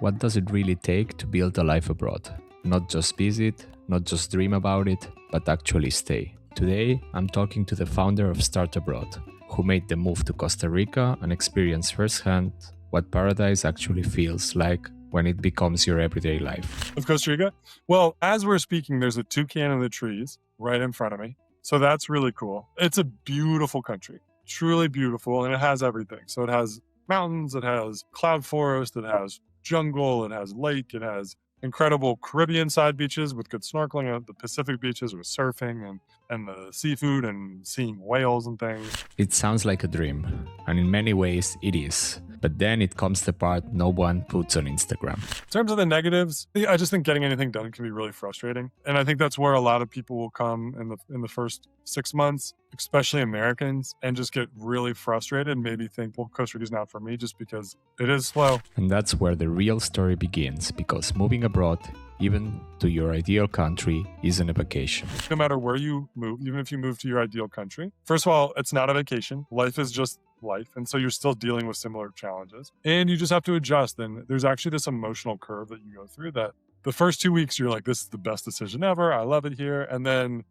What does it really take to build a life abroad? Not just visit, not just dream about it, but actually stay. Today, I'm talking to the founder of Start Abroad, who made the move to Costa Rica and experienced firsthand what paradise actually feels like when it becomes your everyday life. Of Costa Rica? Well, as we're speaking, there's a toucan in the trees right in front of me. So that's really cool. It's a beautiful country, truly beautiful, and it has everything. So it has mountains, it has cloud forest, it has jungle, it has lake, it has incredible Caribbean side beaches with good snorkeling, the Pacific beaches with surfing and the seafood and seeing whales and things. It sounds like a dream, and in many ways it is. But then it comes the part no one puts on Instagram. In terms of the negatives, I just think getting anything done can be really frustrating. And I think that's where a lot of people will come in the first 6 months, especially Americans, and just get really frustrated and maybe think, well, Costa Rica's not for me just because it is slow. And that's where the real story begins, because moving abroad, even to your ideal country, isn't a vacation. No matter where you move, even if you move to your ideal country, first of all, it's not a vacation. Life is just life. And so you're still dealing with similar challenges and you just have to adjust. And there's actually this emotional curve that you go through that the first 2 weeks, you're like, this is the best decision ever. I love it here. And then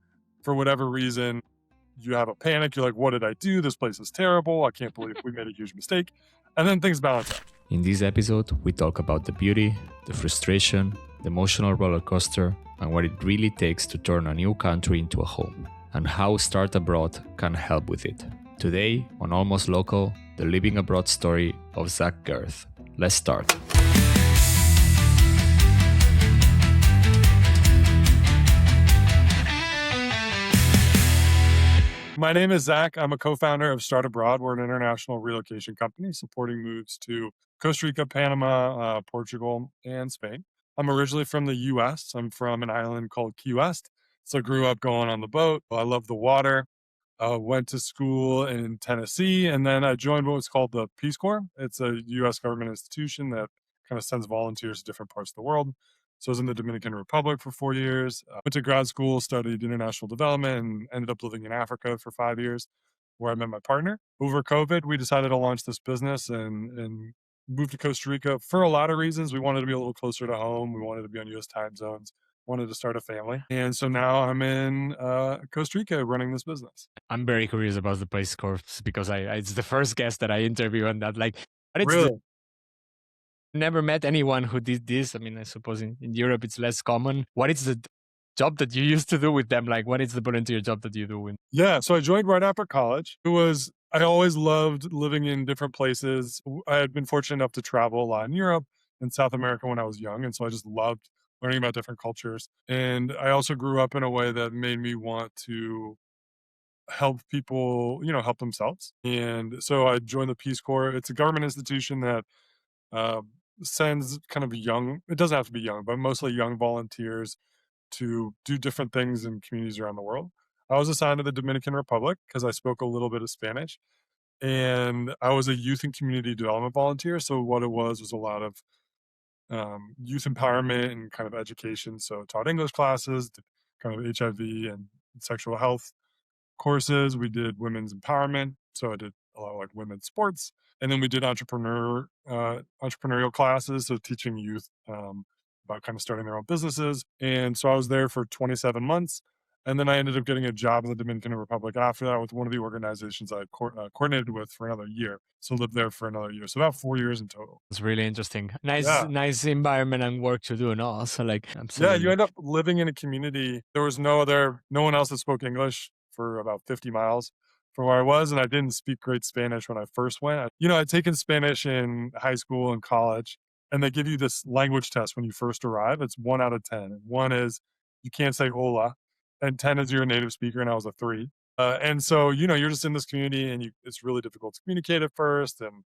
for whatever reason, you have a panic. You're like, what did I do? This place is terrible. I can't believe we made a huge mistake. And then things balance out. In this episode, we talk about the beauty, the frustration, the emotional roller coaster, and what it really takes to turn a new country into a home, and how Start Abroad can help with it. Today, on Almost Local, the living abroad story of Gerth. Let's start. My name is Zach. I'm a co-founder of Start Abroad. We're an international relocation company supporting moves to Costa Rica, Panama, Portugal, and Spain. I'm originally from the U.S. I'm from an island called Key West. So I grew up going on the boat. I love the water. Went to school in Tennessee, and then I joined what was called the Peace Corps. It's a U.S. government institution that kind of sends volunteers to different parts of the world. So I was in the Dominican Republic for 4 years. Went to grad school, studied international development, and ended up living in Africa for 5 years, where I met my partner. Over COVID, we decided to launch this business and moved to Costa Rica for a lot of reasons. We wanted to be a little closer to home. We wanted to be on U.S. time zones. Wanted to start a family. And so now I'm in Costa Rica running this business. I'm very curious about the Peace Corps because it's the first guest that I interview on that. Like, but it's Really? never met anyone who did this. I mean, I suppose in Europe it's less common. What is the job that you used to do with them? Like, what is the volunteer job that you do? Yeah, so I joined right after college. I always loved living in different places. I had been fortunate enough to travel a lot in Europe and South America when I was young. And so I just loved learning about different cultures. And I also grew up in a way that made me want to help people, help themselves. And so I joined the Peace Corps. It's a government institution that sends kind of young, it doesn't have to be young, but mostly young volunteers to do different things in communities around the world. I was assigned to the Dominican Republic because I spoke a little bit of Spanish. And I was a youth and community development volunteer. So what it was a lot of youth empowerment and kind of education. So taught English classes, did kind of HIV and sexual health courses. We did women's empowerment. So I did a lot of like women's sports. And then we did entrepreneurial classes. So teaching youth about kind of starting their own businesses. And so I was there for 27 months. And then I ended up getting a job in the Dominican Republic after that with one of the organizations I coordinated with for another year. So lived there for another year. So about 4 years in total. It's really interesting. Nice environment and work to do. And also absolutely. Yeah, you end up living in a community. There was no one else that spoke English for about 50 miles from where I was. And I didn't speak great Spanish when I first went. I'd taken Spanish in high school and college. And they give you this language test when you first arrive. It's 1 out of 10. 1 is you can't say hola. And 10 is you're a native speaker, and I was a 3. And so, you're just in this community, and it's really difficult to communicate at first, and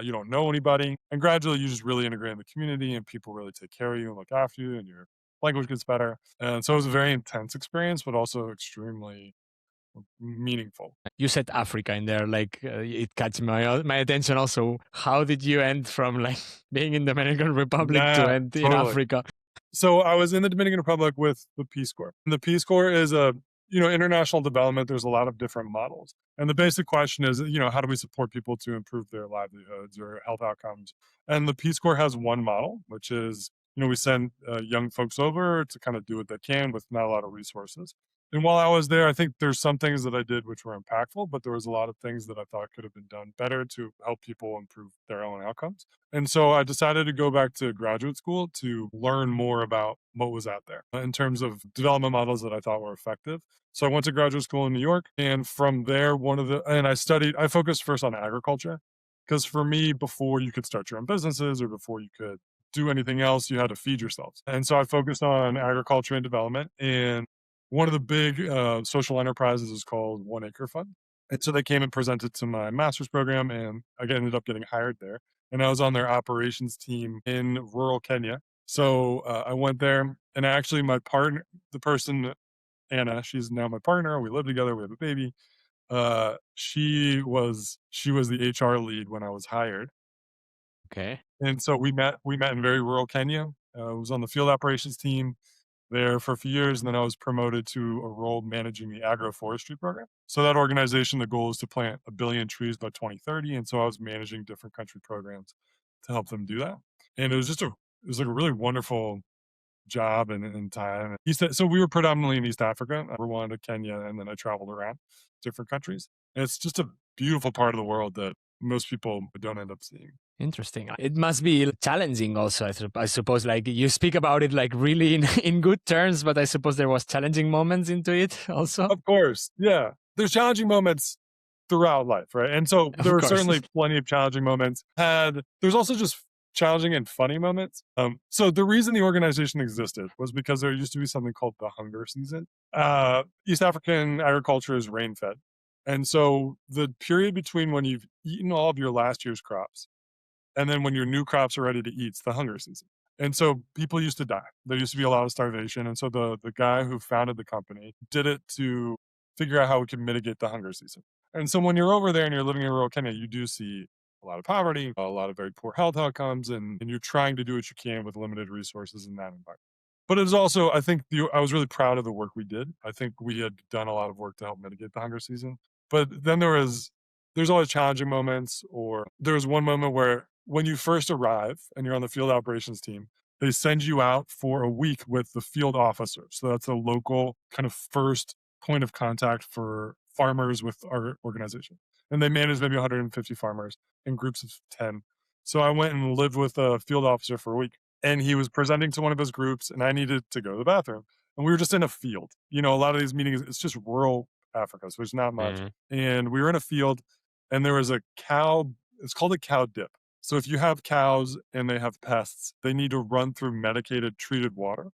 you don't know anybody. And gradually, you just really integrate in the community, and people really take care of you and look after you, and your language gets better. And so it was a very intense experience, but also extremely meaningful. You said Africa in there, it catch my attention also. How did you end from being in the Dominican Republic to end totally. in Africa? So I was in the Dominican Republic with the Peace Corps. And the Peace Corps is international development, there's a lot of different models. And the basic question is, how do we support people to improve their livelihoods or health outcomes? And the Peace Corps has one model, which is, we send young folks over to kind of do what they can with not a lot of resources. And while I was there, I think there's some things that I did which were impactful, but there was a lot of things that I thought could have been done better to help people improve their own outcomes. And so I decided to go back to graduate school to learn more about what was out there in terms of development models that I thought were effective. So I went to graduate school in New York, and from there, I focused first on agriculture, because for me, before you could start your own businesses or before you could do anything else, you had to feed yourselves. And so I focused on agriculture and development. And one of the big social enterprises is called One Acre Fund. And so they came and presented to my master's program, and I ended up getting hired there. And I was on their operations team in rural Kenya. So I went there, and actually, my partner, the person, Anna, she's now my partner. We live together. We have a baby. She was the HR lead when I was hired, Okay. and so we met in very rural Kenya. I was on the field operations team there for a few years, and then I was promoted to a role managing the agroforestry program. So that organization, the goal is to plant 1 billion trees by 2030, and so I was managing different country programs to help them do that. And it was like a really wonderful job and time. So we were predominantly in East Africa, Rwanda, Kenya, and then I traveled around different countries. And it's just a beautiful part of the world that most people don't end up seeing. Interesting. It must be challenging also, I suppose. Like you speak about it like really in good terms, but I suppose there was challenging moments into it also. Of course, yeah. There's challenging moments throughout life, right? And so Of there were course. certainly plenty of challenging moments. There's also just challenging and funny moments. So the reason the organization existed was because there used to be something called the hunger season. East African agriculture is rain fed. And so the period between when you've eaten all of your last year's crops and then when your new crops are ready to eat, it's the hunger season. And so people used to die. There used to be a lot of starvation. And so the guy who founded the company did it to figure out how we could mitigate the hunger season. And so when you're over there and you're living in rural Kenya, you do see a lot of poverty, a lot of very poor health outcomes, and you're trying to do what you can with limited resources in that environment. But it was also, I think, I was really proud of the work we did. I think we had done a lot of work to help mitigate the hunger season. But then there's always challenging moments, or there was one moment where when you first arrive and you're on the field operations team, they send you out for a week with the field officer. So that's a local kind of first point of contact for farmers with our organization. And they manage maybe 150 farmers in groups of 10. So I went and lived with a field officer for a week, and he was presenting to one of his groups, and I needed to go to the bathroom. And we were just in a field. A lot of these meetings, it's just rural Africa, so there's not much. And we were in a field, and there was a cow. It's called a cow dip. So if you have cows and they have pests, they need to run through medicated treated water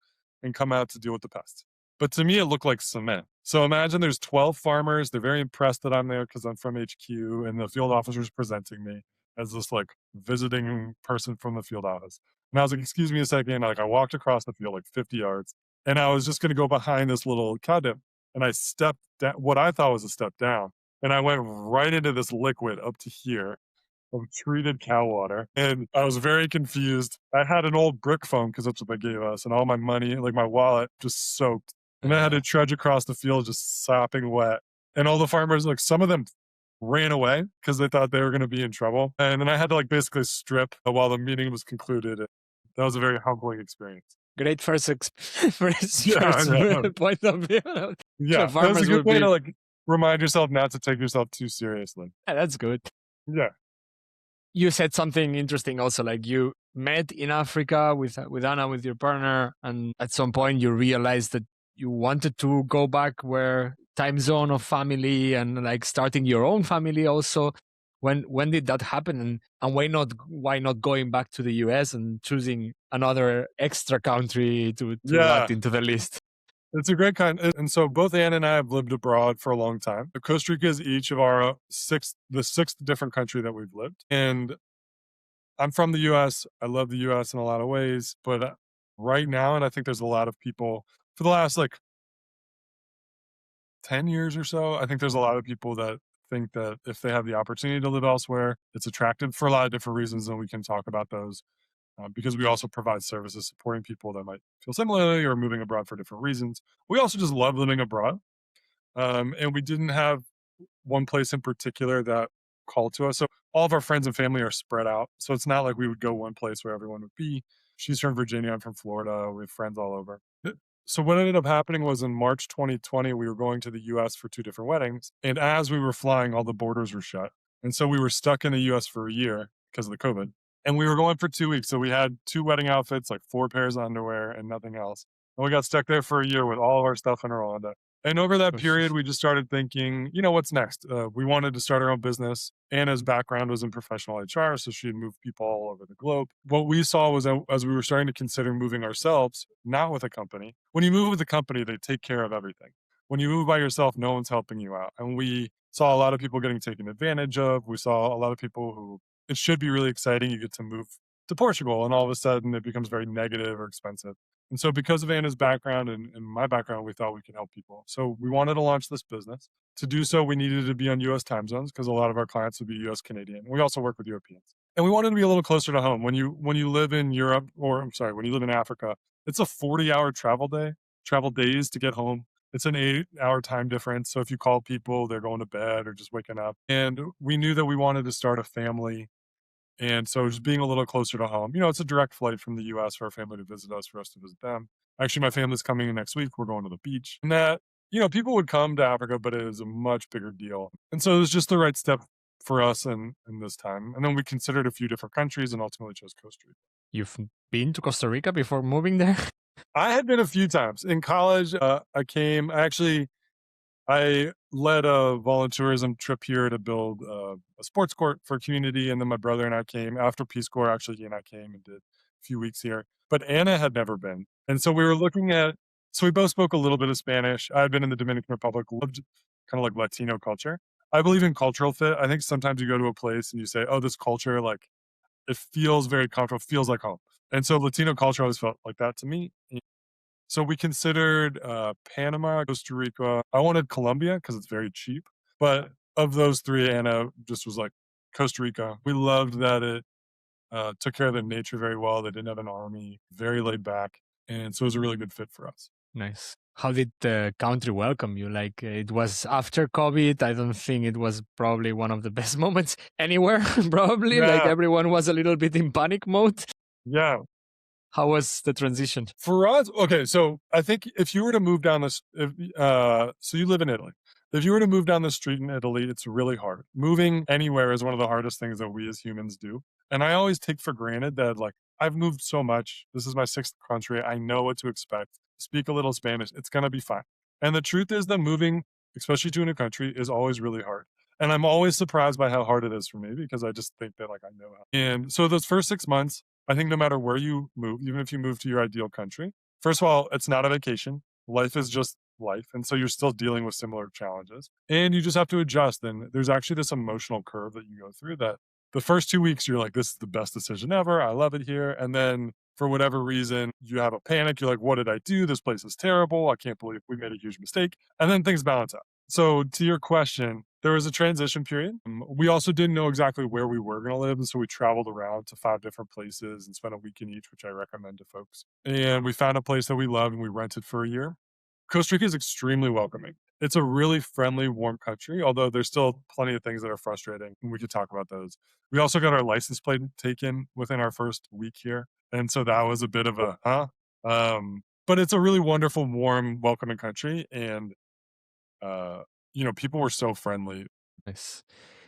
and come out to deal with the pests. But to me, it looked like cement. So imagine there's 12 farmers. They're very impressed that I'm there because I'm from HQ, and the field officer's presenting me as this like visiting person from the field office. And I was like, excuse me a second. Like I walked across the field like 50 yards, and I was just going to go behind this little cow dip. And I stepped down, what I thought was a step down. And I went right into this liquid up to here of treated cow water. And I was very confused. I had an old brick phone because that's what they gave us. And all my money, like my wallet, just soaked. And I had to trudge across the field just sopping wet. And all the farmers, like some of them ran away because they thought they were going to be in trouble. And then I had to like basically strip while the meeting was concluded. That was a very humbling experience. Great first Yeah. point of view. Yeah, that's a good way to like remind yourself not to take yourself too seriously. Yeah, that's good. Yeah. You said something interesting also, like you met in Africa with Anna, with your partner, and at some point you realized that you wanted to go back where time zone of family and like starting your own family also. When did that happen, and why not going back to the US and choosing another extra country to add into the list? It's a great kind. And so both Anne and I have lived abroad for a long time. Costa Rica is each of our the sixth different country that we've lived. And I'm from the US. I love the US in a lot of ways. But right now, and I think there's a lot of people for the last like 10 years or so, I think there's a lot of people that think that if they have the opportunity to live elsewhere, it's attractive for a lot of different reasons. And we can talk about those. Because we also provide services supporting people that might feel similarly or moving abroad for different reasons. We also just love living abroad. And we didn't have one place in particular that called to us. So all of our friends and family are spread out. So it's not like we would go one place where everyone would be. She's from Virginia. I'm from Florida. We have friends all over. So what ended up happening was in March 2020, we were going to the US for two different weddings. And as we were flying, all the borders were shut. And so we were stuck in the US for a year because of the COVID. And we were going for 2 weeks. So we had two wedding outfits, like 4 pairs of underwear and nothing else. And we got stuck there for a year with all of our stuff in Rwanda. And over that period, we just started thinking, what's next? We wanted to start our own business. Anna's background was in professional HR, so she had moved people all over the globe. What we saw was that as we were starting to consider moving ourselves, not with a company, when you move with a company, they take care of everything. When you move by yourself, no one's helping you out. And we saw a lot of people getting taken advantage of. We saw a lot of people who it should be really exciting. You get to move to Portugal, and all of a sudden it becomes very negative or expensive. And so, because of Anna's background and my background, we thought we could help people. So, we wanted to launch this business. To do so, we needed to be on US time zones because a lot of our clients would be US Canadian. We also work with Europeans. And we wanted to be a little closer to home. When you live in Europe, or I'm sorry, when you live in Africa, it's a 40-hour travel days to get home. It's an 8-hour time difference. So if you call people, they're going to bed or just waking up. And we knew that we wanted to start a family, and so just being a little closer to home. It's a direct flight from the US for our family to visit us, for us to visit them. Actually, my family's coming in next week. We're going to the beach. And that, people would come to Africa, but it is a much bigger deal. And so it was just the right step for us in this time. And then we considered a few different countries and ultimately chose Costa Rica. You've been to Costa Rica before moving there? I had been a few times. In college, I led a volunteerism trip here to build a sports court for community. And then my brother and I came after Peace Corps. Actually, he and I came and did a few weeks here. But Anna had never been. And so we were so we both spoke a little bit of Spanish. I had been in the Dominican Republic, loved kind of like Latino culture. I believe in cultural fit. I think sometimes you go to a place and you say, oh, this culture, like it feels very comfortable, feels like home. And so Latino culture always felt like that to me. So we considered Panama, Costa Rica. I wanted Colombia because it's very cheap. But of those three, Anna just was like Costa Rica. We loved that it took care of the nature very well. They didn't have an army, very laid back. And so it was a really good fit for us. Nice. How did the country welcome you? Like it was after COVID. I don't think it was probably one of the best moments anywhere, probably. Yeah. Like everyone was a little bit in panic mode. Yeah. How was the transition? For us, okay, so I think if you were to move down this, so you live in Italy. If you were to move down the street in Italy, it's really hard. Moving anywhere is one of the hardest things that we as humans do. And I always take for granted that, like, I've moved so much. This is my sixth country. I know what to expect. Speak a little Spanish. It's going to be fine. And the truth is that moving, especially to a new country, is always really hard. And I'm always surprised by how hard it is for me because I just think that, like, I know how. And so those first 6 months, I think no matter where you move, even if you move to your ideal country, first of all, it's not a vacation. Life is just life. And so you're still dealing with similar challenges and you just have to adjust. And there's actually this emotional curve that you go through that the first 2 weeks, you're like, this is the best decision ever. I love it here. And then for whatever reason, you have a panic. You're like, what did I do? This place is terrible. I can't believe we made a huge mistake. And then things balance out. So to your question, there was a transition period. We also didn't know exactly where we were going to live. And so we traveled around to 5 different places and spent a week in each, which I recommend to folks. And we found a place that we loved and we rented for a year. Costa Rica is extremely welcoming. It's a really friendly, warm country, although there's still plenty of things that are frustrating. And we could talk about those. We also got our license plate taken within our first week here. And so that was a bit of a, but it's a really wonderful, warm, welcoming country. And people were so friendly. Nice.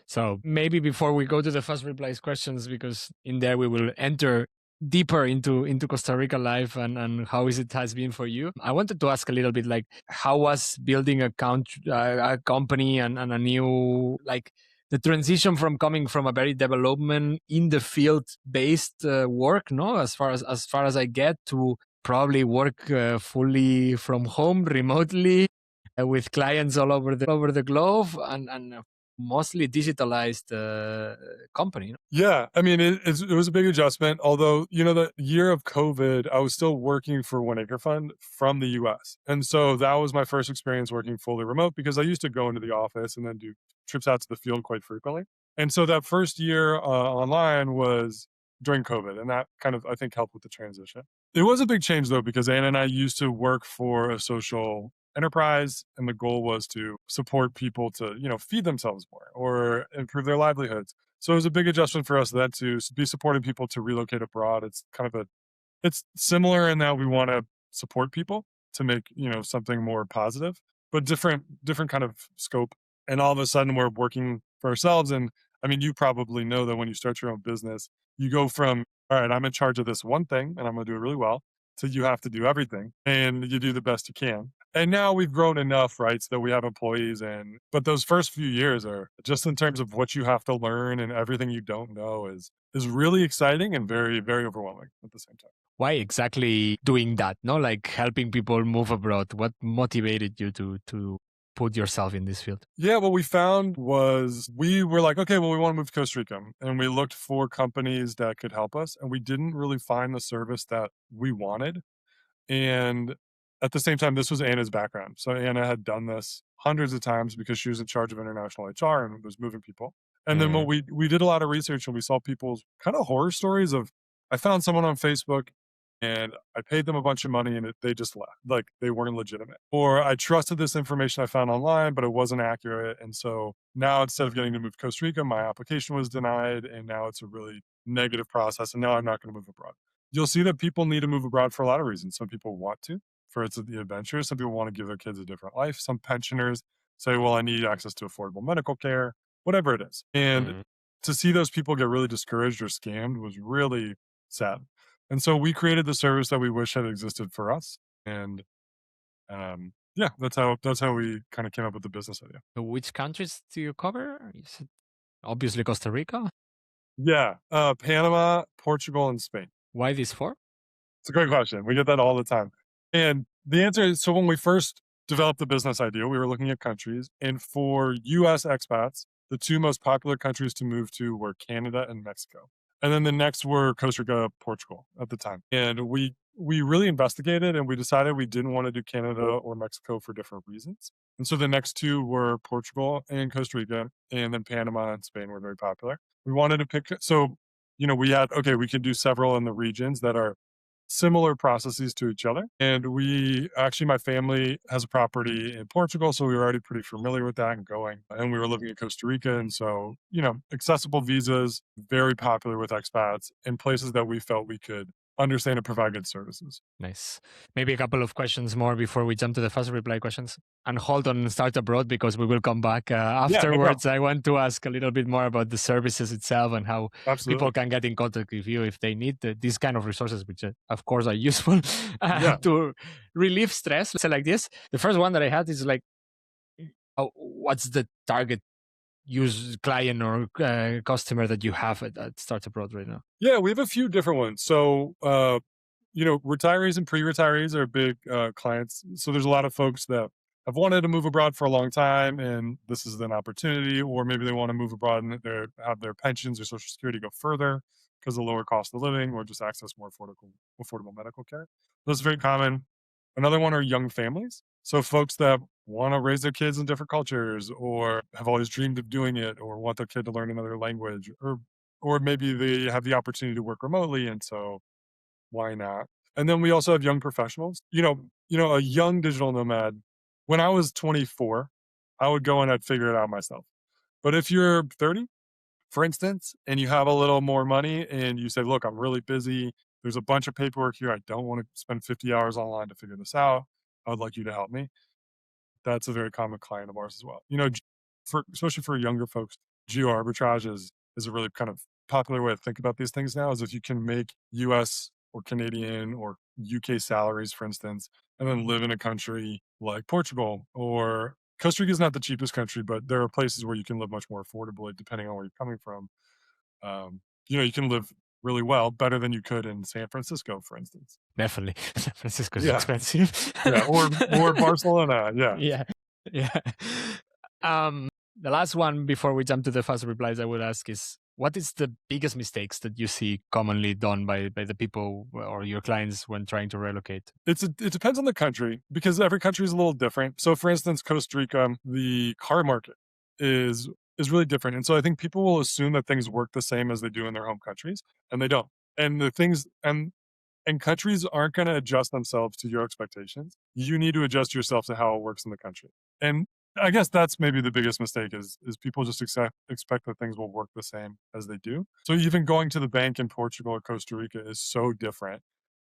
So maybe before we go to the fast replies questions, because in there we will enter deeper into Costa Rica life and how is it has been for you. I wanted to ask a little bit like how was building a company and a new, like the transition from coming from a very development in the field based work, no, as far as I get, to probably work fully from home remotely with clients all over the globe and mostly digitalized company. Yeah, I mean, it was a big adjustment. Although, the year of COVID, I was still working for One Acre Fund from the US. And so that was my first experience working fully remote because I used to go into the office and then do trips out to the field quite frequently. And so that first year online was during COVID. And that kind of, I think, helped with the transition. It was a big change, though, because Anna and I used to work for a social enterprise, and the goal was to support people to, feed themselves more or improve their livelihoods. So it was a big adjustment for us then to be supporting people to relocate abroad. It's similar in that we want to support people to make, something more positive, but different kind of scope. And all of a sudden we're working for ourselves. And I mean, you probably know that when you start your own business, you go from, all right, I'm in charge of this one thing and I'm going to do it really well, to you have to do everything and you do the best you can. And now we've grown enough, right, so that we have employees. And but those first few years are just in terms of what you have to learn and everything you don't know is really exciting and very, very overwhelming at the same time. Why exactly doing that? No, like helping people move abroad. What motivated you to put yourself in this field? Yeah, what we found was we were like, okay, well, we want to move to Costa Rica. And we looked for companies that could help us. And we didn't really find the service that we wanted. And at the same time, this was Anna's background. So Anna had done this hundreds of times because she was in charge of international HR and was moving people. And then what we did a lot of research and we saw people's kind of horror stories of I found someone on Facebook and I paid them a bunch of money and they just left. Like they weren't legitimate. Or I trusted this information I found online, but it wasn't accurate. And so now instead of getting to move to Costa Rica, my application was denied. And now it's a really negative process. And now I'm not going to move abroad. You'll see that people need to move abroad for a lot of reasons. Some people want to, for it's the adventure. Some people want to give their kids a different life. Some pensioners say, well, I need access to affordable medical care, whatever it is. And to see those people get really discouraged or scammed was really sad. And so we created the service that we wish had existed for us. And yeah, that's how we kind of came up with the business idea. So which countries do you cover? You said obviously Costa Rica. Yeah, Panama, Portugal, and Spain. Why these four? It's a great question. We get that all the time. And the answer is, so when we first developed the business idea, we were looking at countries. And for US expats, the two most popular countries to move to were Canada and Mexico. And then the next were Costa Rica, Portugal at the time. And we really investigated and we decided we didn't want to do Canada or Mexico for different reasons. And so the next two were Portugal and Costa Rica, and then Panama and Spain were very popular. We wanted to pick, so, we had, okay, we can do several in the regions that are similar processes to each other. And my family has a property in Portugal, so we were already pretty familiar with that and going. And we were living in Costa Rica. And so, accessible visas, very popular with expats in places that we felt we could understand and provide good services. Nice. Maybe a couple of questions more before we jump to the fast reply questions. And hold on Start Abroad because we will come back afterwards. I want to ask a little bit more about the services itself and how people can get in contact with you if they need these kind of resources, which of course are useful to relieve stress. Let's say like this. The first one that I had is like, what's the target use client or customer that you have at Start Abroad right now? Yeah, we have a few different ones. So, retirees and pre-retirees are big clients. So there's a lot of folks that have wanted to move abroad for a long time, and this is an opportunity. Or maybe they want to move abroad and have their pensions or Social Security go further because of lower cost of living, or just access more affordable medical care. That's very common. Another one are young families. So folks that want to raise their kids in different cultures or have always dreamed of doing it or want their kid to learn another language or maybe they have the opportunity to work remotely and so why not? And then we also have young professionals. A young digital nomad. When I was 24, I would go and I'd figure it out myself. But if you're 30, for instance, and you have a little more money and you say, look, I'm really busy. There's a bunch of paperwork here. I don't want to spend 50 hours online to figure this out. I would like you to help me. That's a very common client of ours as well. Especially for younger folks, geo arbitrage is a really kind of popular way to think about these things now, is if you can make US or Canadian or UK salaries, for instance, and then live in a country like Portugal or Costa Rica is not the cheapest country, but there are places where you can live much more affordably depending on where you're coming from. You can live really well, better than you could in San Francisco, for instance. Definitely. San Francisco is expensive. Or Barcelona. Yeah. The last one before we jump to the fast replies I would ask is, what is the biggest mistakes that you see commonly done by the people or your clients when trying to relocate? It depends on the country because every country is a little different. So for instance, Costa Rica, the car market is really different. And so I think people will assume that things work the same as they do in their home countries, and they don't. And And countries aren't going to adjust themselves to your expectations. You need to adjust yourself to how it works in the country. And I guess that's maybe the biggest mistake is people just expect that things will work the same as they do. So even going to the bank in Portugal or Costa Rica is so different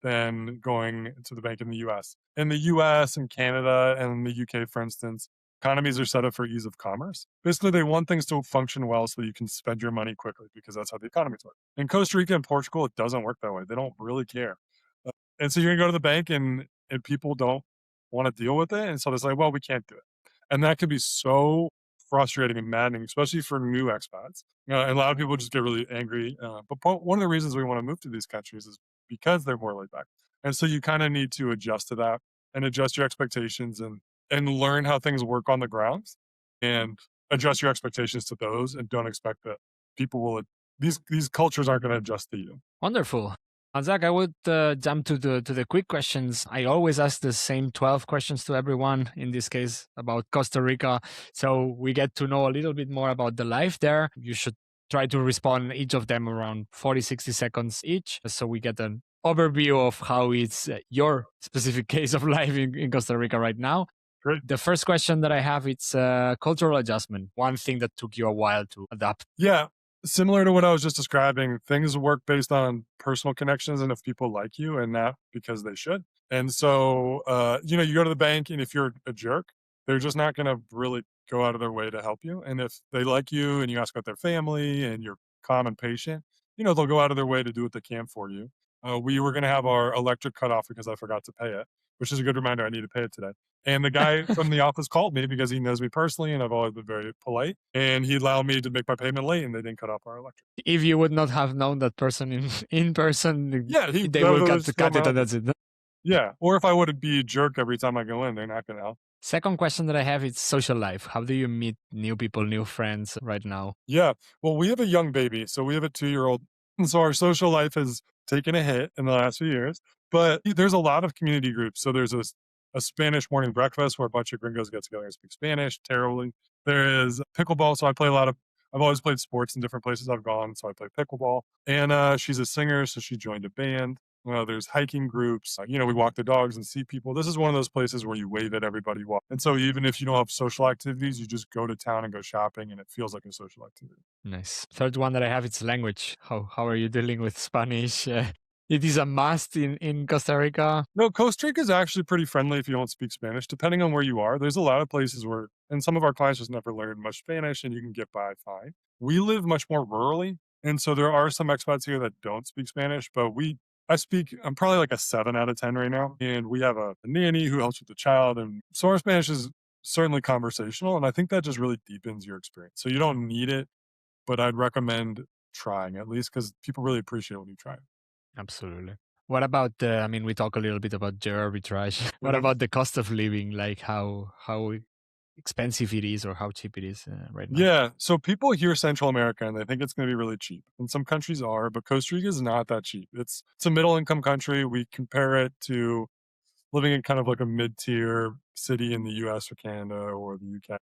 than going to the bank in the US. In the US and Canada and the UK, for instance, economies are set up for ease of commerce. Basically, they want things to function well so that you can spend your money quickly because that's how the economies work. In Costa Rica and Portugal, it doesn't work that way. They don't really care. And so you're gonna go to the bank and people don't want to deal with it. And so they say, well, we can't do it. And that can be so frustrating and maddening, especially for new expats. And a lot of people just get really angry. One of the reasons we want to move to these countries is because they're more laid back. And so you kind of need to adjust to that and adjust your expectations and learn how things work on the ground and adjust your expectations to those and don't expect that people will these cultures aren't going to adjust to you. Wonderful. Zach, I would jump to the quick questions. I always ask the same 12 questions to everyone, in this case about Costa Rica. So we get to know a little bit more about the life there. You should try to respond each of them around 40, 60 seconds each. So we get an overview of how it's your specific case of life in Costa Rica right now. Great. The first question that I have, it's cultural adjustment. One thing that took you a while to adapt. Yeah. Similar to what I was just describing, things work based on personal connections and if people like you and not because they should. And so, you go to the bank and if you're a jerk, they're just not going to really go out of their way to help you. And if they like you and you ask about their family and you're calm and patient, they'll go out of their way to do what they can for you. We were going to have our electric cut off because I forgot to pay it, which is a good reminder. I need to pay it today. And the guy from the office called me because he knows me personally and I've always been very polite. And he allowed me to make my payment late and they didn't cut off our electric. If you would not have known that person in person, Yeah, they will cut it and that's it. Yeah. Or if I would be a jerk every time I go in, they're not going to help. Second question that I have is social life. How do you meet new people, new friends right now? Yeah. Well, we have a young baby. So we have a 2-year-old. And so our social life has taken a hit in the last few years. But there's a lot of community groups. So there's a Spanish morning breakfast where a bunch of gringos get together and speak Spanish terribly. There is pickleball. So I've always played sports in different places I've gone. So I play pickleball. And she's a singer. So she joined a band. There's hiking groups. We walk the dogs and see people. This is one of those places where you wave at everybody. And so even if you don't have social activities, you just go to town and go shopping and it feels like a social activity. Nice. Third one that I have, it's language. How are you dealing with Spanish? It is a must in Costa Rica. No, Costa Rica is actually pretty friendly if you don't speak Spanish, depending on where you are. There's a lot of places where, and some of our clients just never learned much Spanish and you can get by fine. We live much more rurally. And so there are some expats here that don't speak Spanish, but I'm probably like a 7 out of 10 right now. And we have a nanny who helps with the child. And so our Spanish is certainly conversational. And I think that just really deepens your experience. So you don't need it, but I'd recommend trying at least because people really appreciate when you try it. Absolutely. What about we talk a little bit about geo arbitrage. What about the cost of living? Like how expensive it is or how cheap it is right now? Yeah. So people hear Central America and they think it's going to be really cheap. And some countries are, but Costa Rica is not that cheap. It's a middle income country. We compare it to living in kind of like a mid-tier city in the US or Canada or the UK.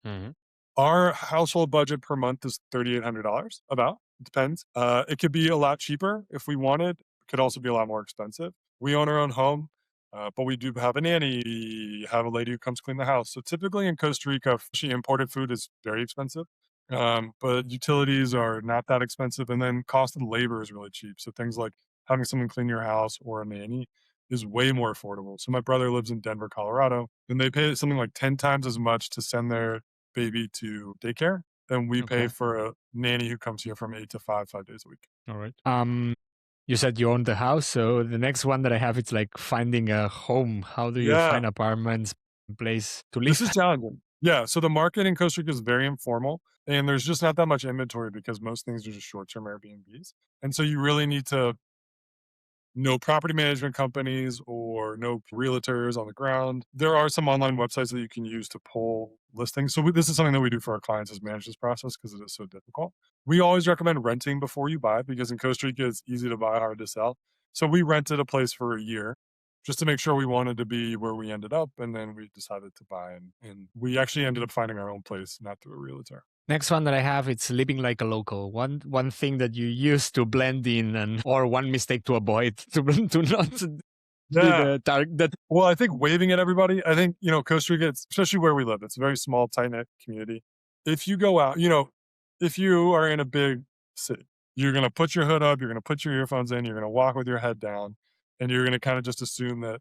Mm-hmm. Our household budget per month is $3,800, about. It depends. It could be a lot cheaper if we wanted. It could also be a lot more expensive. We own our own home, but we do have a nanny. We have a lady who comes clean the house. So typically in Costa Rica, imported food is very expensive. But utilities are not that expensive. And then cost of labor is really cheap. So things like having someone clean your house or a nanny is way more affordable. So my brother lives in Denver, Colorado, and they pay something like 10 times as much to send their baby to daycare than we pay for a nanny who comes here from 8 to 5 days a week. All right. You said you own the house, so the next one that I have, it's like finding a home. How do you find apartments, place to live? This is challenging. Yeah, so the market in Costa Rica is very informal, and there's just not that much inventory because most things are just short-term Airbnbs. And so you really need to know property management companies or know realtors on the ground. There are some online websites that you can use to pull listings. So this is something that we do for our clients is manage this process because it is so difficult. We always recommend renting before you buy because in Costa Rica, it's easy to buy, hard to sell. So we rented a place for a year just to make sure we wanted to be where we ended up. And then we decided to buy and we actually ended up finding our own place, not through a realtor. Next one that I have, it's living like a local. One thing that you use to blend in, and or one mistake to avoid to not be Yeah. the target. Well, I think waving at everybody. I think, Costa Rica, especially where we live, it's a very small, tight knit community. If you go out, if you are in a big city, you're going to put your hood up, you're going to put your earphones in, you're going to walk with your head down, and you're going to kind of just assume that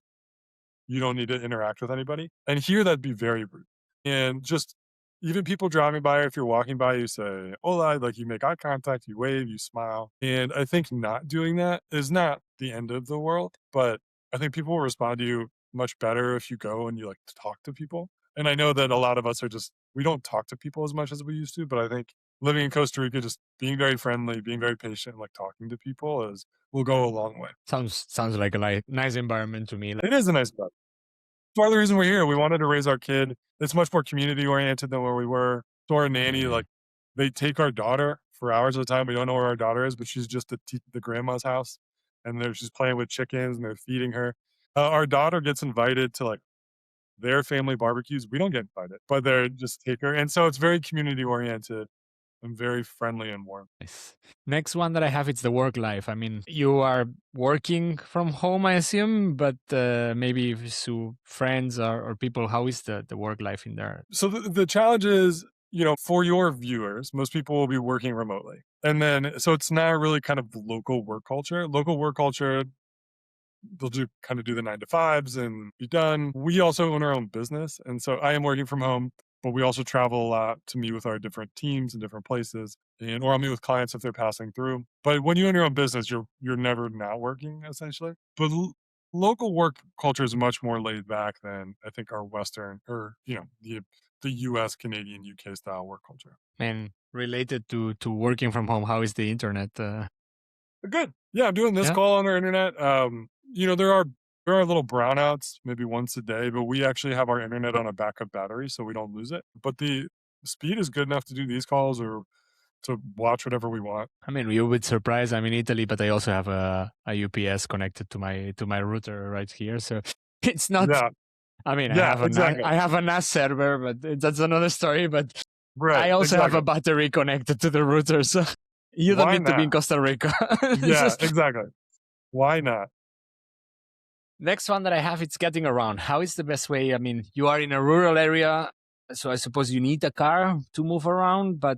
you don't need to interact with anybody. And here, that'd be very rude. And just even people driving by, if you're walking by, you say, hola, like you make eye contact, you wave, you smile. And I think not doing that is not the end of the world, but I think people will respond to you much better if you go and you like to talk to people. And I know that a lot of us we don't talk to people as much as we used to, but I think living in Costa Rica, just being very friendly, being very patient, like talking to people will go a long way. Sounds like a nice environment to me. It is a nice spot. Part of the reason we're here, we wanted to raise our kid. It's much more community oriented than where we were. So our nanny, like, they take our daughter for hours at a time. We don't know where our daughter is, but she's just at the grandma's house, and she's playing with chickens, and they're feeding her. Our daughter gets invited to like their family barbecues. We don't get invited, but they're just take her, and so it's very community oriented and very friendly and warm. Nice. Next one that I have, it's the work life. I mean, you are working from home, I assume, but maybe to friends or people, how is the work life in there? So the challenge is, for your viewers, most people will be working remotely. And then, so it's not really kind of local work culture. Local work culture, they'll do the 9 to 5s and be done. We also own our own business. And so I am working from home, but we also travel a lot to meet with our different teams in different places, or I'll meet with clients if they're passing through. But when you own your own business, you're never not working essentially. But local work culture is much more laid back than I think our Western or, the US, Canadian, UK style work culture. And related to working from home, how is the internet? Good. Yeah, I'm doing this call on our internet. There are little brownouts maybe once a day, but we actually have our internet on a backup battery so we don't lose it. But the speed is good enough to do these calls or to watch whatever we want. I mean, you would surprise. I'm in Italy, but I also have a UPS connected to my router right here, so it's not. Yeah. I mean, Yeah, I have a NAS server, but that's another story. But right, I also have a battery connected to the router, so you don't need to be in Costa Rica. Yeah, exactly. Why not? Next one that I have, it's getting around. How is the best way? I mean, you are in a rural area, so I suppose you need a car to move around, but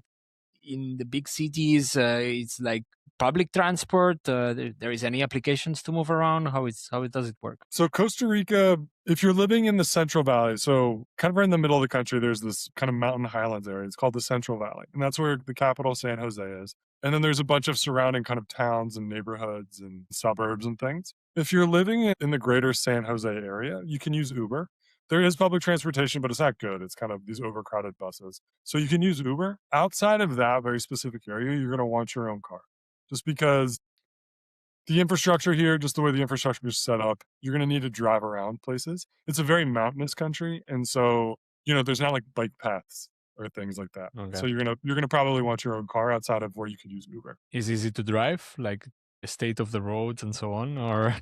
in the big cities, it's like public transport. There is any applications to move around? How does it work? So Costa Rica, if you're living in the Central Valley, so kind of right in the middle of the country, there's this kind of mountain highlands area. It's called the Central Valley, and that's where the capital, San Jose, is. And then there's a bunch of surrounding kind of towns and neighborhoods and suburbs and things. If you're living in the greater San Jose area, you can use Uber. There is public transportation, but it's not good. It's kind of these overcrowded buses. So you can use Uber. Outside of that very specific area, you're going to want your own car. Just because the infrastructure here, just the way the infrastructure is set up, you're going to need to drive around places. It's a very mountainous country. And so, there's not like bike paths or things like that. Okay. So you're gonna probably want your own car outside of where you could use Uber. Is it easy to drive, like the state of the roads and so on, or?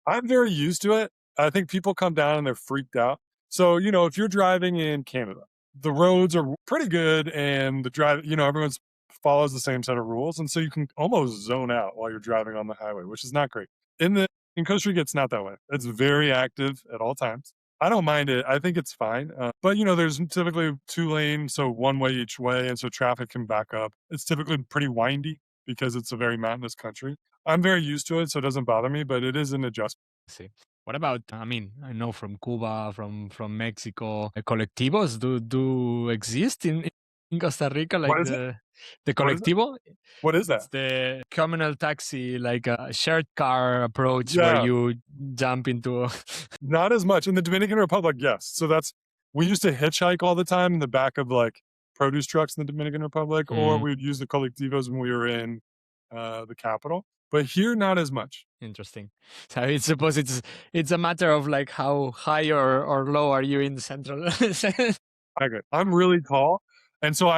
I'm very used to it. I think people come down and they're freaked out. So, if you're driving in Canada, the roads are pretty good and the drive, everyone's follows the same set of rules. And so you can almost zone out while you're driving on the highway, which is not great. In Costa Rica, it's not that way. It's very active at all times. I don't mind it. I think it's fine. But, there's typically 2 lanes, so one way each way. And so traffic can back up. It's typically pretty windy because it's a very mountainous country. I'm very used to it, so it doesn't bother me, but it is an adjustment. See. What about, I mean, I know from Cuba, from Mexico, colectivos do exist in Costa Rica, like the colectivo. What is that? It's the communal taxi, like a shared car approach where you jump into. Not as much in the Dominican Republic, yes. So we used to hitchhike all the time in the back of like produce trucks in the Dominican Republic, or we would use the colectivos when we were in the capital. But here, not as much. Interesting. So I suppose it's a matter of like how high or low are you in the central. I agree. I'm really tall. And so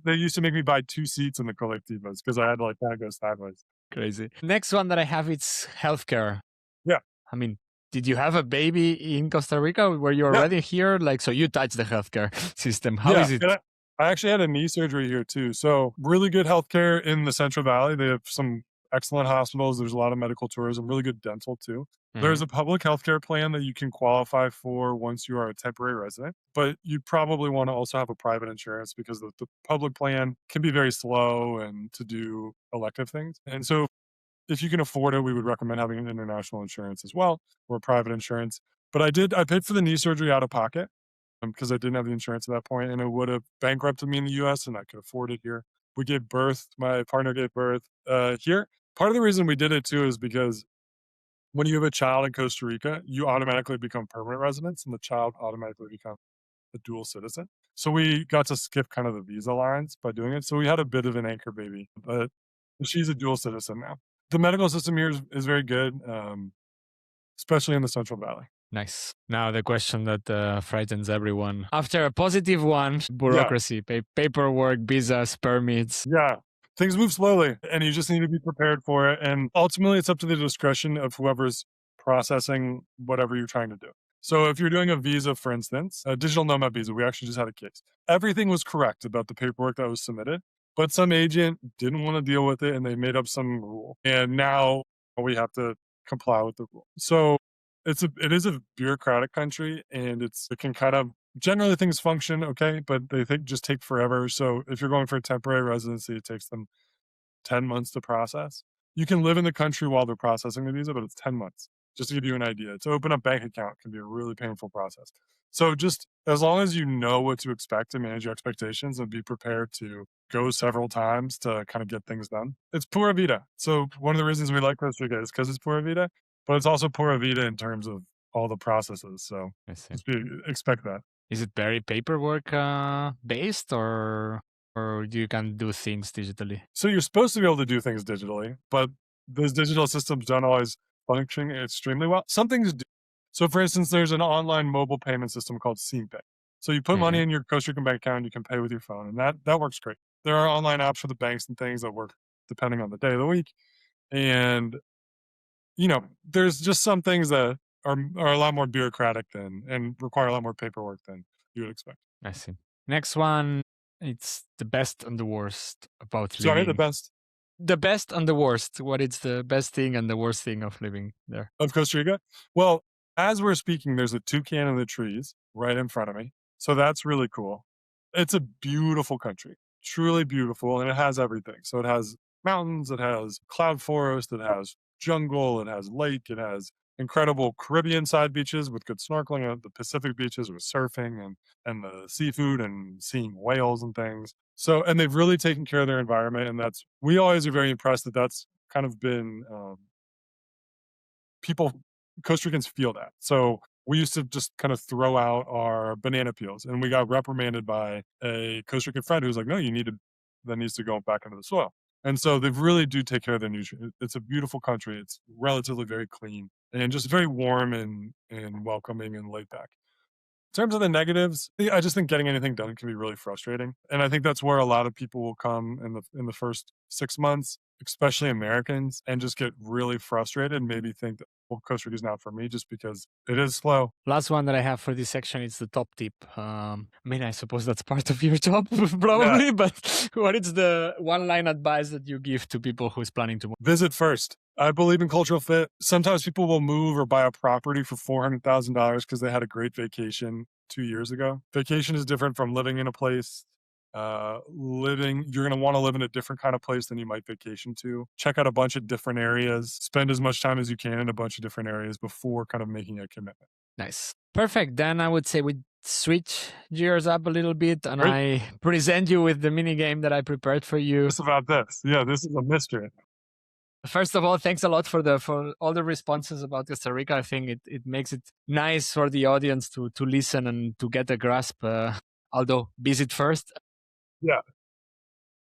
they used to make me buy 2 seats in the colectivos because I had to like kind of go sideways. Crazy. Next one that I have, it's healthcare. Yeah. I mean, did you have a baby in Costa Rica? Were you already here? Like, so you touched the healthcare system. How is it? I actually had a knee surgery here too. So really good healthcare in the Central Valley. They have some excellent hospitals. There's a lot of medical tourism, really good dental too. There's Mhm. a public healthcare plan that you can qualify for once you are a temporary resident, but you probably want to also have a private insurance because the public plan can be very slow and to do elective things. And so if you can afford it, we would recommend having an international insurance as well or a private insurance. But I paid for the knee surgery out of pocket because I didn't have the insurance at that point, and it would have bankrupted me in the US, and I could afford it here. We gave birth, my partner gave birth here. Part of the reason we did it too is because when you have a child in Costa Rica, you automatically become permanent residents, and the child automatically becomes a dual citizen. So we got to skip kind of the visa lines by doing it. So we had a bit of an anchor baby, but she's a dual citizen now. The medical system here is very good, especially in the Central Valley. Nice. Now the question that frightens everyone. After a positive one, Yeah, bureaucracy, paperwork, visas, permits. yeah. Things move slowly, and you just need to be prepared for it. And ultimately, it's up to the discretion of whoever's processing whatever you're trying to do. So, if you're doing a visa, for instance, a digital nomad visa, we actually just had a case. Everything was correct about the paperwork that was submitted, but some agent didn't want to deal with it and they made up some rule. And now we have to comply with the rule. So, it is a bureaucratic country, and it can kind of generally things function okay, but they just take forever. So if you're going for a temporary residency, it takes them 10 months to process. You can live in the country while they're processing the visa, but it's 10 months. Just to give you an idea, to open a bank account can be a really painful process. So just as long as you know what to expect and manage your expectations and be prepared to go several times to kind of get things done. It's Pura Vida. So one of the reasons we like Costa Rica is because it's Pura Vida, but it's also Pura Vida in terms of all the processes. So I see. expect that. Is it very paperwork based, or you can do things digitally? So you're supposed to be able to do things digitally, but those digital systems don't always function extremely well. Some things do. So, for instance, there's an online mobile payment system called SeamPay. So you put money Mhm. in your Costa Rican bank account, and you can pay with your phone, and that works great. There are online apps for the banks and things that work depending on the day of the week, and there's just some things that are a lot more bureaucratic than and require a lot more paperwork than you would expect. I see. Next one, it's the best and the worst about Sorry, the living. best The best and the worst. What is the best thing and the worst thing of living there? of Costa Rica? Well, as we're speaking, there's a toucan in the trees right in front of me. So that's really cool. It's a beautiful country, truly beautiful, and it has everything. So it has mountains, it has cloud forest, it has jungle, it has lake, it has incredible Caribbean side beaches with good snorkeling, the Pacific beaches with surfing and the seafood and seeing whales and things. So, and they've really taken care of their environment, and we always are very impressed that that's kind of been people Costa Ricans feel that. So we used to just kind of throw out our banana peels, and we got reprimanded by a Costa Rican friend who's like, "No, that needs to go back into the soil." And so they really do take care of their nutrients. It's a beautiful country. It's relatively very clean and just very warm and welcoming and laid back. In terms of the negatives, I just think getting anything done can be really frustrating, and I think that's where a lot of people will come in the first 6 months, especially Americans, and just get really frustrated and maybe think that, well, Costa Rica's not for me just because it is slow. Last one that I have for this section is the top tip. I mean, I suppose that's part of your job, Yeah, probably, but what is the one line advice that you give to people who's planning to move? visit first. I believe in cultural fit. Sometimes people will move or buy a property for $400,000 because they had a great vacation 2 years ago. Vacation is different from living in a place. You're going to want to live in a different kind of place than you might vacation to. Check out a bunch of different areas. Spend as much time as you can in a bunch of different areas before kind of making a commitment. Nice. Perfect. Then I would say we switch gears up a little bit and Great. I present you with the mini game that I prepared for you. Just about this. Yeah, this is a mystery. First of all, thanks a lot for all the responses about Costa Rica. I think it makes it nice for the audience to listen and to get a grasp. Although visit first. Yeah.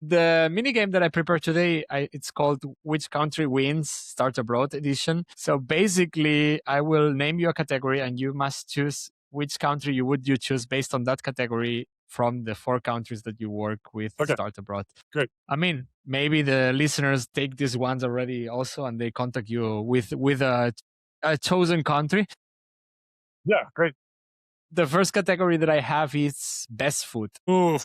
The mini game that I prepared today, it's called "Which Country Wins?" Start Abroad Edition. So basically, I will name you a category, and you must choose which country you choose based on that category from the 4 countries that you work with. Okay. Start Abroad. Great. I mean, maybe the listeners take these ones already also, and they contact you with a chosen country. Yeah, great. The first category that I have is best food. Ooh.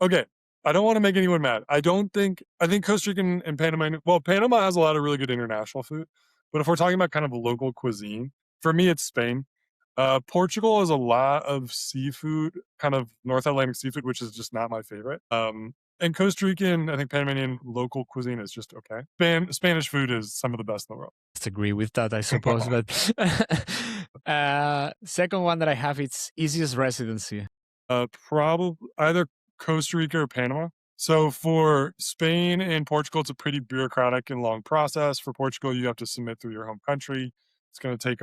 Okay, I don't want to make anyone mad. I think Costa Rica and Panama. Well, Panama has a lot of really good international food, but if we're talking about kind of local cuisine, for me it's Spain. Portugal has a lot of seafood, kind of North Atlantic seafood, which is just not my favorite. And Costa Rican, I think Panamanian local cuisine is just okay. Spanish food is some of the best in the world. Disagree with that, I suppose. But second one that I have, it's easiest residency. Probably either Costa Rica or Panama. So for Spain and Portugal, it's a pretty bureaucratic and long process. For Portugal, you have to submit through your home country. It's going to take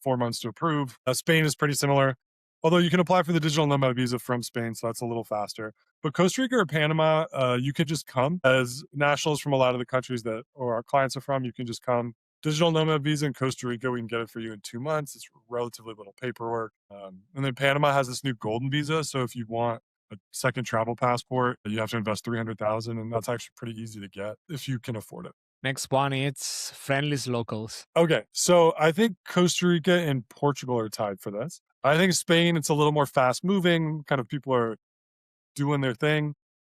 4 months to approve. Spain is pretty similar, although you can apply for the digital nomad visa from Spain, so that's a little faster. But Costa Rica or Panama, you could just come as nationals from a lot of the countries that or our clients are from. You can just come. Digital nomad visa in Costa Rica, we can get it for you in 2 months. It's relatively little paperwork. And then Panama has this new golden visa. So if you want a second travel passport, you have to invest 300,000, and that's actually pretty easy to get if you can afford it. Next one, it's friendliest locals. Okay, so I think Costa Rica and Portugal are tied for this. I think Spain, it's a little more fast moving, kind of people are doing their thing.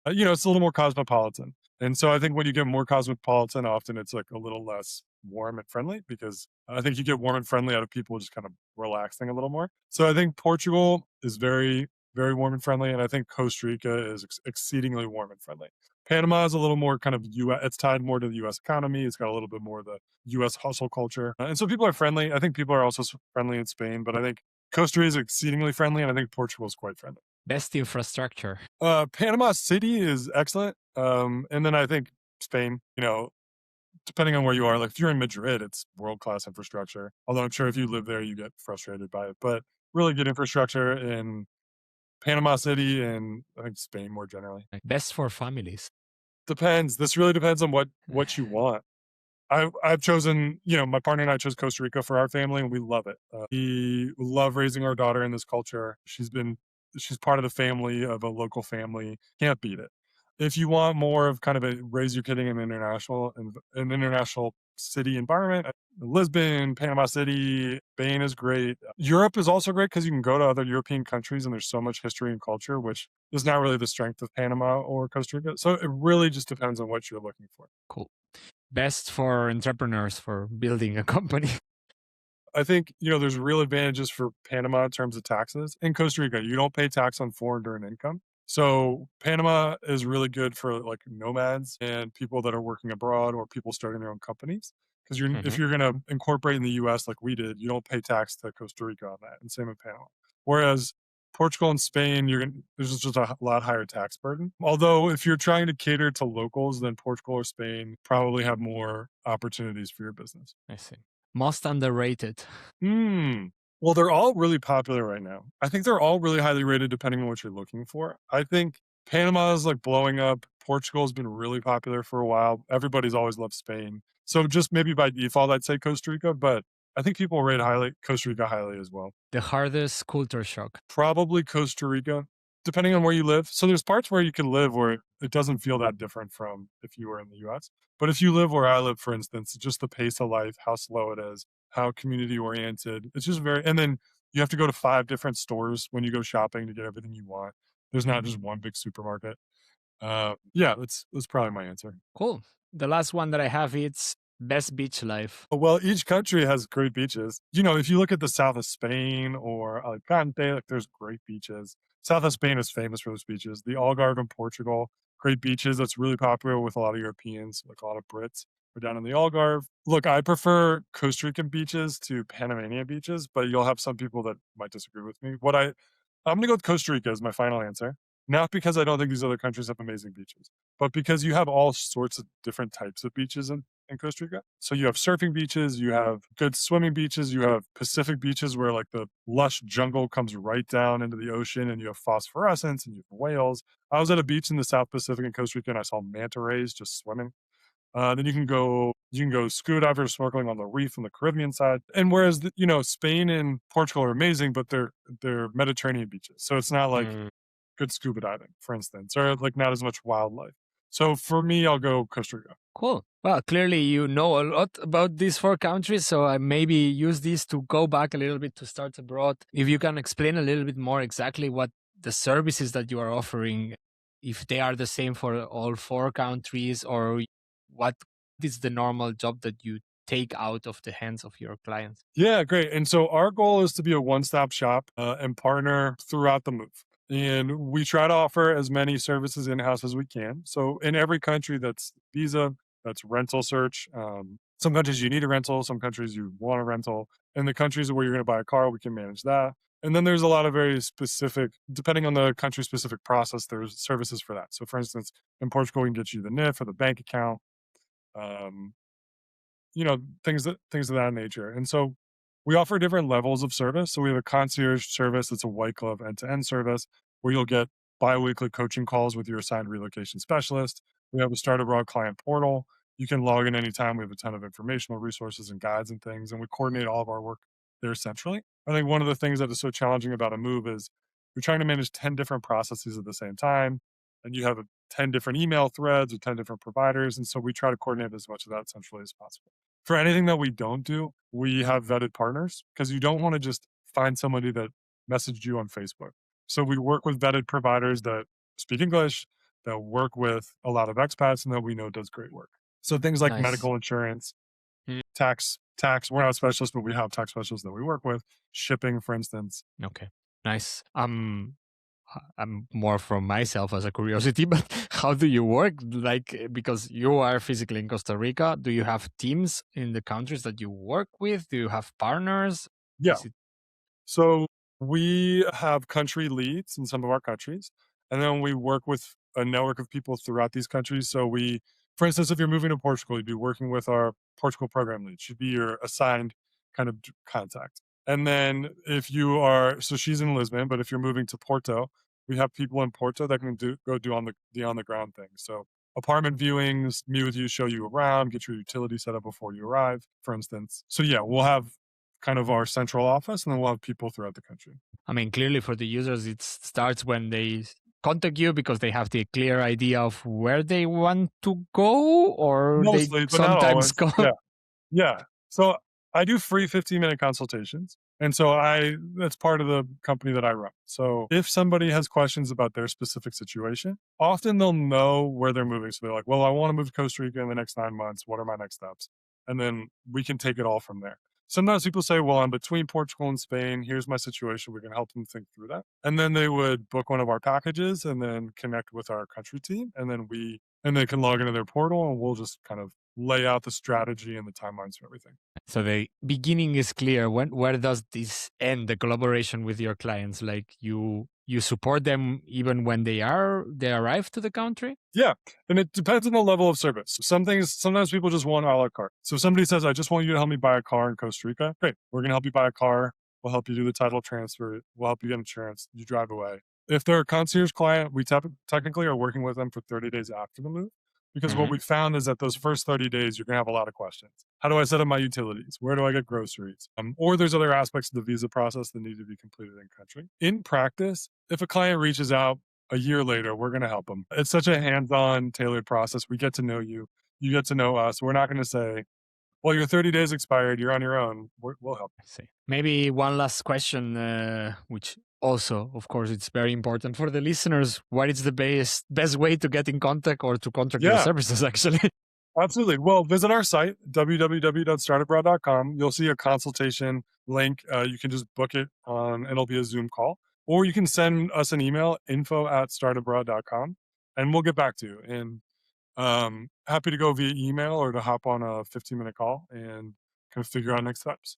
It's a little more cosmopolitan. And so I think when you get more cosmopolitan, often it's like a little less warm and friendly because I think you get warm and friendly out of people just kind of relaxing a little more. So I think Portugal is very, very warm and friendly. And I think Costa Rica is exceedingly warm and friendly. Panama is a little more kind of US, it's tied more to the US economy. It's got a little bit more of the US hustle culture. And so people are friendly. I think people are also friendly in Spain, but I think Costa Rica is exceedingly friendly. And I think Portugal is quite friendly. Best infrastructure. Panama City is excellent. And then I think Spain, depending on where you are, like if you're in Madrid, it's world-class infrastructure. Although I'm sure if you live there, you get frustrated by it. But really good infrastructure in Panama City and I think Spain more generally. Best for families. Depends. This really depends on what you want. I've chosen, my partner and I chose Costa Rica for our family, and we love it. We love raising our daughter in this culture. She's part of the family of a local family. Can't beat it. If you want more of kind of a raise your kid in an international city environment, Lisbon, Panama City, Spain is great. Europe is also great because you can go to other European countries and there's so much history and culture, which is not really the strength of Panama or Costa Rica. So it really just depends on what you're looking for. Cool. Best for entrepreneurs for building a company. I think, there's real advantages for Panama in terms of taxes. In Costa Rica, you don't pay tax on foreign earned income. So Panama is really good for like nomads and people that are working abroad or people starting their own companies. Because if you're going to incorporate in the US like we did, you don't pay tax to Costa Rica on that. And same in Panama. Whereas Portugal and Spain, there's just a lot higher tax burden. Although if you're trying to cater to locals, then Portugal or Spain probably have more opportunities for your business. I see. Most underrated. Well, they're all really popular right now. I think they're all really highly rated depending on what you're looking for. I think Panama is like blowing up. Portugal has been really popular for a while. Everybody's always loved Spain. So just maybe by default, I'd say Costa Rica, but I think people rate Costa Rica highly as well. The hardest culture shock. Probably Costa Rica, depending on where you live. So there's parts where you can live where it doesn't feel that different from if you were in the US. But if you live where I live, for instance, just the pace of life, how slow it is, how community oriented. It's just and then you have to go to 5 different stores when you go shopping to get everything you want. There's not just one big supermarket. That's probably my answer. Cool. The last one that I have, it's best beach life. Well, each country has great beaches. If you look at the south of Spain or Alicante, like there's great beaches. South of Spain is famous for those beaches. The Algarve in Portugal, great beaches. That's really popular with a lot of Europeans, like a lot of Brits. We're down in the Algarve. Look, I prefer Costa Rican beaches to Panamanian beaches, but you'll have some people that might disagree with me. I'm going to go with Costa Rica as my final answer. Not because I don't think these other countries have amazing beaches, but because you have all sorts of different types of beaches in Costa Rica. So you have surfing beaches, you have good swimming beaches, you have Pacific beaches where like the lush jungle comes right down into the ocean and you have phosphorescence and you have whales. I was at a beach in the South Pacific in Costa Rica and I saw manta rays just swimming. Then you can go scuba diving or snorkeling on the reef on the Caribbean side. And whereas Spain and Portugal are amazing, but they're Mediterranean beaches. So it's not like good scuba diving, for instance, or like not as much wildlife. So for me, I'll go Costa Rica. Cool. Well, clearly you know a lot about these 4 countries, so I maybe use this to go back a little bit to start abroad. If you can explain a little bit more exactly what the services that you are offering. if they are the same for all 4 countries, or what is the normal job that you take out of the hands of your clients? Yeah, great. And so our goal is to be a one-stop shop and partner throughout the move. And we try to offer as many services in-house as we can. So in every country, that's visa, that's rental search. Some countries you need a rental, some countries you want a rental. And the countries where you're going to buy a car, we can manage that. And then there's a lot of very specific, depending on the country specific process, there's services for that. So for instance, in Portugal, we can get you the NIF or the bank account. Um, things of that nature. And so we offer different levels of service. So we have a concierge service that's a white glove end-to-end service where you'll get biweekly coaching calls with your assigned relocation specialist. We have a Start Abroad client portal. You can log in anytime. We have a ton of informational resources and guides and things, and we coordinate all of our work there centrally. I think one of the things that is so challenging about a move is you're trying to manage 10 different processes at the same time, and you have 10 different email threads with 10 different providers. And so we try to coordinate as much of that centrally as possible. For anything that we don't do, we have vetted partners because you don't want to just find somebody that messaged you on Facebook. So we work with vetted providers that speak English, that work with a lot of expats, and that we know does great work. So things like Nice. medical insurance, tax. We're not specialists, but we have tax specialists that we work with. Shipping, for instance. Okay, nice. I'm more from myself as a curiosity, but how do you work? Like, because you are physically in Costa Rica, do you have teams in the countries that you work with? Do you have partners? Yeah. So we have country leads in some of our countries, and then we work with a network of people throughout these countries. So for instance, if you're moving to Portugal, you'd be working with our Portugal program lead. She'd be your assigned kind of contact. And then so she's in Lisbon, but if you're moving to Porto, we have people in Porto that can go do on the ground thing. So apartment viewings, meet with you, show you around, get your utility set up before you arrive, for instance. So yeah, we'll have kind of our central office, and then we'll have people throughout the country. I mean, clearly for the users, it starts when they contact you because they have the clear idea of where they want to go, or Mostly, they but not sometimes always. go. Yeah. So I do free 15-minute consultations. And so that's part of the company that I run. So if somebody has questions about their specific situation, often they'll know where they're moving. So they're like, well, I want to move to Costa Rica in the next 9 months. What are my next steps? And then we can take it all from there. Sometimes people say, well, I'm between Portugal and Spain. Here's my situation. We can help them think through that. And then they would book one of our packages and then connect with our country team. And then they can log into their portal, and we'll just kind of lay out the strategy and the timelines for everything. So the beginning is clear. Where does this end, the collaboration with your clients? Like you support them even when they arrive to the country? Yeah. And it depends on the level of service. Sometimes people just want a la carte. So if somebody says, I just want you to help me buy a car in Costa Rica, great. We're going to help you buy a car. We'll help you do the title transfer. We'll help you get insurance. You drive away. If they're a concierge client, we technically are working with them for 30 days after the move. Because what we found is that those first 30 days, you're going to have a lot of questions. How do I set up my utilities? Where do I get groceries? Or there's other aspects of the visa process that need to be completed in country. In practice, if a client reaches out a year later, we're going to help them. It's such a hands-on, tailored process. We get to know you. You get to know us. We're not going to say, well, your 30 days expired. You're on your own. We'll help. I see. Maybe one last question, which also, of course, it's very important for the listeners. What is the best way to get in contact or to contract your services, actually? Absolutely. Well, visit our site, www.startabroad.com. You'll see a consultation link. You can just book it and it'll be a Zoom call. Or you can send us an email, info@startabroad.com, and we'll get back to you. And happy to go via email or to hop on a 15-minute call and kind of figure out next steps.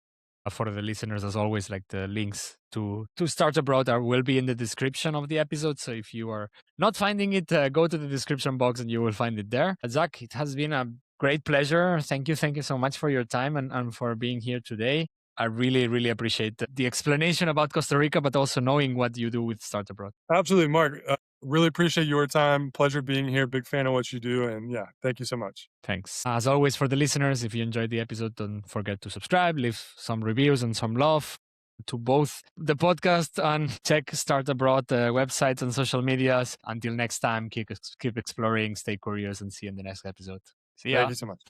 For the listeners, as always, like the links to Start Abroad will be in the description of the episode. So if you are not finding it, go to the description box and you will find it there. Zach, it has been a great pleasure. Thank you so much for your time and for being here today. I really, really appreciate the explanation about Costa Rica, but also knowing what you do with Start Abroad. Absolutely, Mark. Really appreciate your time. Pleasure being here. Big fan of what you do. And yeah, thank you so much. Thanks. As always, for the listeners, if you enjoyed the episode, don't forget to subscribe, leave some reviews and some love to both the podcast, and check Start Abroad websites and social medias. Until next time, keep exploring, stay curious, and see you in the next episode. See ya. Thank you so much.